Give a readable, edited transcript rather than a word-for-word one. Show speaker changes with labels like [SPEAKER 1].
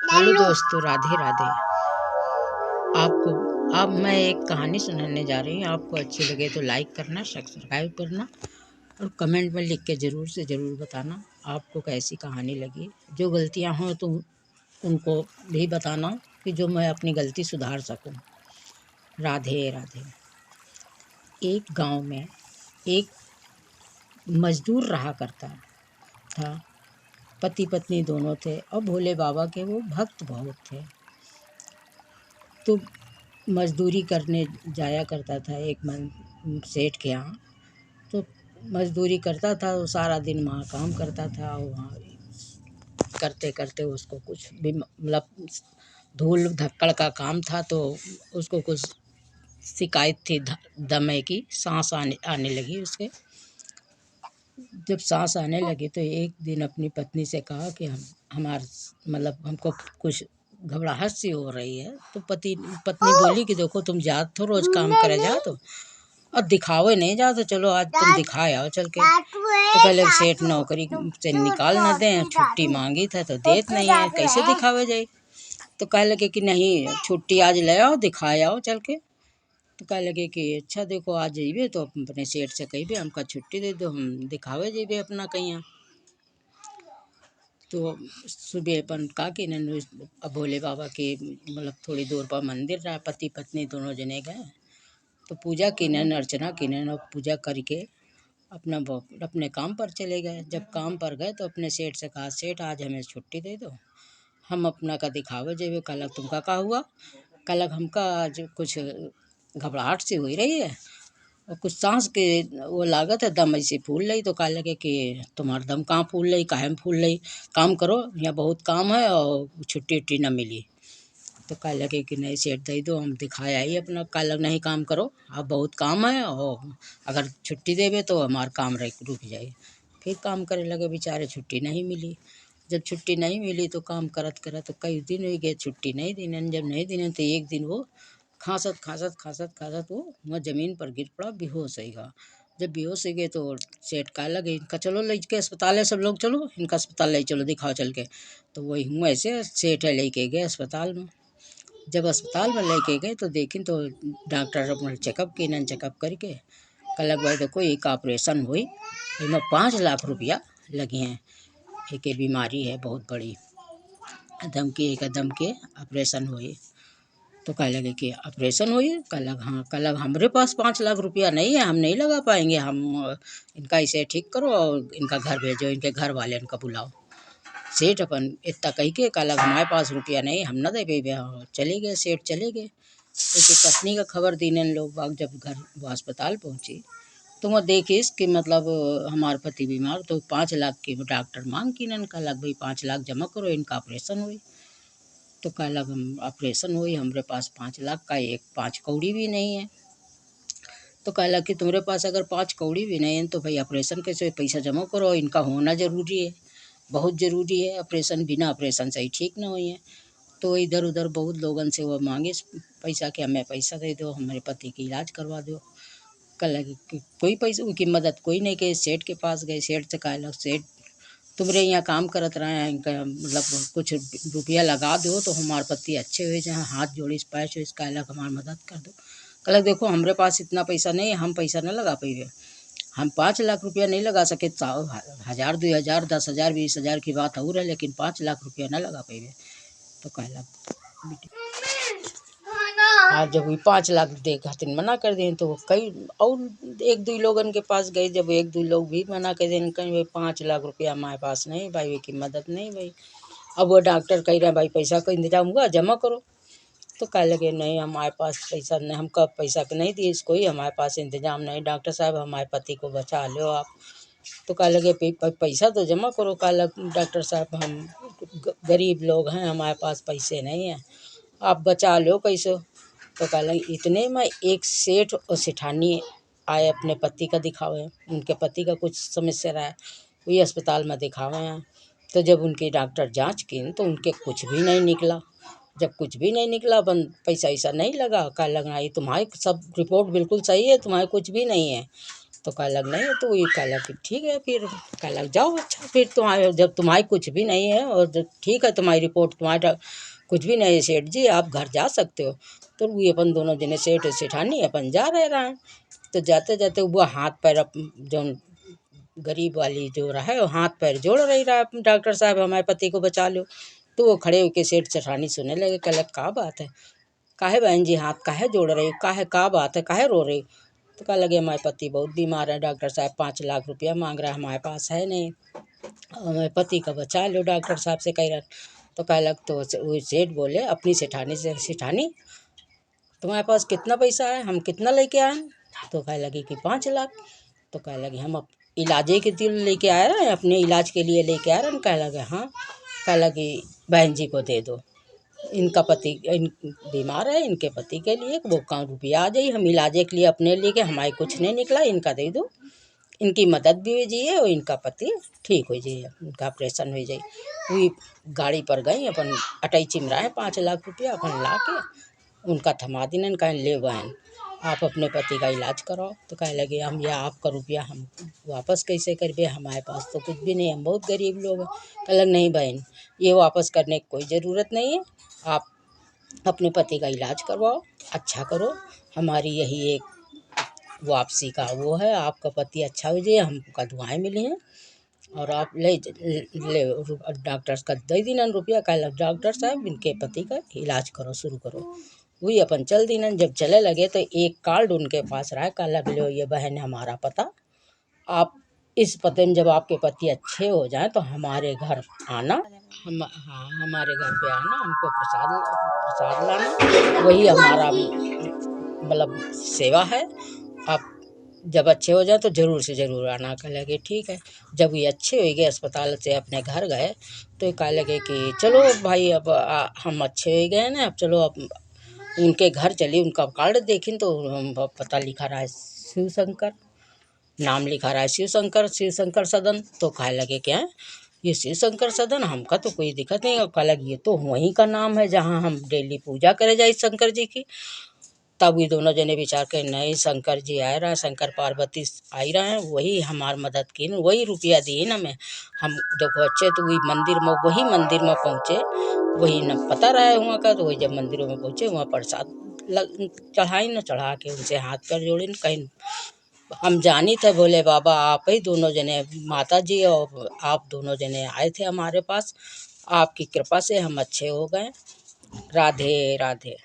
[SPEAKER 1] Hello दोस्तों, राधे राधे। आपको अब मैं एक कहानी सुनाने जा रही हूँ। आपको अच्छी लगे तो लाइक करना, सब्सक्राइब करना और कमेंट में लिख के ज़रूर से ज़रूर बताना आपको कैसी कहानी लगी। जो गलतियाँ हों तो उनको भी बताना कि जो मैं अपनी गलती सुधार सकूँ। राधे राधे। एक गांव में एक मजदूर रहा करता था। पति पत्नी दोनों थे और भोले बाबा के वो भक्त बहुत थे। तो मजदूरी करने जाया करता था एक सेठ के यहाँ। तो मजदूरी करता था, वो सारा दिन वहाँ काम करता था। वहाँ करते करते उसको कुछ भी मतलब धूल धक्कड़ का काम था, तो उसको कुछ शिकायत थी दमे की। सांस आने आने लगी उसके। जब सांस आने लगी तो एक दिन अपनी पत्नी से कहा कि हमार मतलब हमको कुछ घबराहट सी हो रही है। तो पत्नी बोली कि देखो, तुम जा तो रोज काम करे जा तो और दिखावे नहीं जा, तो चलो आज तुम दिखाए आओ चल के। तो पहले सेठ नौकरी से निकाल न दें, छुट्टी मांगी था तो देत नहीं है, कैसे दिखावे जाए। तो कह लगे कि नहीं, छुट्टी आज ले आओ, दिखाए आओ चल के। तो कह लगे कि अच्छा देखो, आज जाइए तो अपने सेठ से कहिए हमका छुट्टी दे दो, हम दिखावे जाइए अपना कहीं। तो सुबह अपन का कि भोले बाबा के मतलब थोड़ी दूर पर मंदिर रहा। पति पत्नी दोनों जने गए तो पूजा कीनन, अर्चना कीनन और पूजा करके अपने काम पर चले गए। जब काम पर गए तो अपने सेठ से कहा, सेठ आज हमें छुट्टी दे दो, हम अपना का दिखावे जेबे। कल तुमका का हुआ? कल हमका आज कुछ घबराहट सी हुई रही है और कुछ सांस के वो लागत है, दम ऐसे फूल रही। तो कह लगे कि तुम्हारा दम कहाँ फूल रही, काहे में फूल रही, काम करो, यहाँ बहुत काम है और छुट्टी उट्टी न मिली। तो कह लगे कि नहीं सेठ दे दो, हम दिखाए आई अपना। कह लग नहीं, काम करो, अब बहुत काम है और अगर छुट्टी देवे तो हमारा काम रुक जाए। फिर काम करे लगे बेचारे, छुट्टी नहीं मिली। जब छुट्टी नहीं मिली तो काम करत करत तो कई दिन हो गए, छुट्टी नहीं दिन। जब नहीं दिन तो एक दिन वो खांसत खांसत खांसत खांसत वो वहाँ ज़मीन पर गिर पड़ा, बेहोश हो गया। जब बेहोश हो गए तो सेठ कह लगे, इनका चलो ले के अस्पताल है, सब लोग चलो इनका अस्पताल ले चलो, दिखाओ चल के। तो वही हूँ ऐसे सेठ है लेके गए अस्पताल में। जब अस्पताल में लेके गए तो देखें तो डॉक्टर अपना चेकअप किए, चेकअप करके कहलक भाई देखो, एक ऑपरेशन हुई, इसमें 5 लाख रुपया लगे हैं। एक बीमारी है बहुत बड़ी, दम के ऑपरेशन हुई। तो कह लगे कि ऑपरेशन हुई? कहलक हाँ। कहलक हमारे पास 5 लाख रुपया नहीं है, हम नहीं लगा पाएंगे, हम इनका इसे ठीक करो और इनका घर भेजो, इनके घर वाले इनका बुलाओ। सेठ अपन इतना कही के कहलक हमारे पास रुपया नहीं, हम न दे पे। चले गए, सेठ चले गए। उसकी पत्नी का खबर दीने लोग बाग। जब घर वो अस्पताल पहुँची तो वह देखिस कि मतलब हमारे पति बीमार, तो 5 लाख की डॉक्टर मांग की न। कहलक भाई 5 लाख जमा करो, इनका ऑपरेशन हुई। तो कहलक हम ऑपरेशन हुई, हमारे पास 5 लाख का एक 5 कौड़ी भी नहीं है। तो कहलक कि तुम्हारे पास अगर 5 कौड़ी भी नहीं है तो भाई ऑपरेशन कैसे, पैसा जमा करो, इनका होना ज़रूरी है, बहुत ज़रूरी है ऑपरेशन, बिना ऑपरेशन से ही ठीक ना हुई है। तो इधर उधर बहुत लोगन से वो मांगे पैसा कि हमें पैसा दे दो, हमारे पति की इलाज करवा दो। कहलक कि कोई पैसा उनकी मदद कोई नहीं के। सेठ के पास गए, सेठ से कहलक सेठ तुम्हारे यहाँ काम करत रहे हैं, इनका मतलब कुछ रुपया लगा दो तो हमारे पति अच्छे हुए जाए, हाथ जोड़िस पैर छुइस, कहलक हमारी मदद कर दो। कहलक देखो, हमारे पास इतना पैसा नहीं है, हम पैसा न लगा पाइबे, हम 5 लाख रुपया नहीं लगा सके। 1,000 2,000 10,000 20,000 की बात और है, लेकिन 5 लाख रुपया न लगा पाइबे। तो कहलक आज जब वही 5 लाख दे खातिर मना कर दें तो कई और एक दो लोगन के पास गए। जब एक दो लोग भी मना कर दें, कहीं भाई 5 लाख रुपया हमारे पास नहीं भाई, की मदद नहीं भाई। अब वो डॉक्टर कह रहे हैं भाई पैसा का इंतजाम हुआ, जमा करो। तो कह लगे नहीं, हमारे पास पैसा नहीं, हम कब पैसा का नहीं दिए कोई, हमारे पास इंतजाम नहीं, डॉक्टर साहब हमारे पति को बचा लो आप। तो कह लगे पैसा तो जमा करो। कह लग डॉक्टर साहब हम गरीब लोग हैं, हमारे पास पैसे नहीं हैं, आप बचा लो कैसे। तो कह लगे इतने में एक सेठ और सेठानी आए अपने पति का दिखावे। उनके पति का कुछ समस्या रहा है, वही अस्पताल में दिखावे हैं। तो जब उनकी डॉक्टर जांच की तो उनके कुछ भी नहीं निकला। जब कुछ भी नहीं निकला, बंद पैसा ऐसा नहीं लगा, कह लगा ये तुम्हारी सब रिपोर्ट बिल्कुल सही है, तुम्हारे कुछ भी नहीं है। तो कह लग नहीं तो वही कह लग कि ठीक है, फिर कह लग जाओ, अच्छा फिर तुम्हारे जब तुम्हारी कुछ भी नहीं है और जब ठीक है तुम्हारी रिपोर्ट तुम्हारा कुछ भी नहीं है सेठ जी, आप घर जा सकते हो। तो वो अपन दोनों जने सेठ और सेठानी अपन जा रहे हैं। तो जाते जाते वो हाथ पैर जो गरीब वाली जो रहा है वो हाथ पैर जोड़ रही रहा, डॉक्टर साहब हमारे पति को बचा लो। तो वो खड़े होकर सेठ सेठानी सुनने लगे, कह लग का बात है, काहे बहन जी हाथ काहे जोड़ रही, काहे का बात है, काहे रो रही। तो कह लगे हमारे पति बहुत बीमार है, डॉक्टर साहब 5 लाख रुपया मांग रहा है, हमारे पास है नहीं, और हमारे पति का बचा लो डॉक्टर साहब से कह रहा। तो कह लग तो वो सेठ बोले अपनी सेठानी से, सेठानी तुम्हारे पास कितना पैसा है, हम कितना लेके आए। तो कह लगी कि 5 लाख। तो कह लगे हम इलाजे के लिए लेके आए रहे हैं, अपने इलाज के लिए लेके आ रहे हैं। कह लगे हाँ। कह लगी बहन जी को दे दो, इनका पति बीमार है, इनके पति के लिए वो कहाँ रुपया आ जाए, हम इलाजे के लिए अपने लिए के हमारे कुछ नहीं निकला, इनका दे दो, इनकी मदद भी हो जाइए और इनका पति ठीक हो जाइए, उनका ऑपरेशन हो जाए। वही गाड़ी पर गई अपन अटई चिमराए 5 लाख रुपया अपन ला के उनका थमा दिन, कहें ले बहन आप अपने पति का इलाज कराओ। तो कहे लगे हम या आपका रुपया हम वापस कैसे करबे, हमारे पास तो कुछ भी नहीं, हम बहुत गरीब लोग हैं। कह लग नहीं बहन ये वापस करने की कोई ज़रूरत नहीं है, आप अपने पति का इलाज करवाओ, अच्छा करो, हमारी यही एक वापसी का वो है, आपका पति अच्छा हो जाए, हमका दुआएं मिली हैं और आप ले ले डॉक्टर का दे दीना रुपया। कह लग डॉक्टर साहब इनके पति का इलाज करो, शुरू करो। वही अपन चल दीना। जब चले लगे तो एक कार्ड उनके पास रहा, कह लग लो ये बहन हमारा पता, आप इस पते में जब आपके पति अच्छे हो जाएं तो हमारे घर आना, हम हाँ हमारे घर पे आना, हमको प्रसाद प्रसाद लाना, वही हमारा मतलब सेवा है। आप जब अच्छे हो जाए तो ज़रूर से ज़रूर आना। कह लगे ठीक है। जब ये अच्छे हो गए अस्पताल से अपने घर गए तो ये कह लगे कि चलो भाई अब हम अच्छे हो गए ना, अब चलो अब उनके घर चली। उनका कार्ड देखी तो पता लिखा रहा है शिव शंकर, नाम लिखा रहा है शिव शंकर, शिव शंकर सदन। तो कह लगे क्या ये शिव शंकर सदन, हमका तो कोई दिक्कत नहीं। कह लगे ये तो वहीं का नाम है जहाँ हम डेली पूजा करे जाए शंकर जी की। तब ये दोनों जने विचार के नहीं शंकर जी आए रहे, शंकर पार्वती आई रहे हैं, वही हमार मदद की, वही रुपया दिए ना मैं, हम देखो अच्छे तो वही मंदिर में पहुँचे, वही न पता रहा हुआ का। तो वही जब मंदिरों में पहुँचे वहाँ प्रसाद चढ़ाई न, चढ़ा के उनसे हाथ पैर जोड़े न, कहीं हम जानी थे भोले बाबा आप ही दोनों जने, माता जी और आप दोनों जने आए थे हमारे पास, आपकी कृपा से हम अच्छे हो गए। राधे राधे।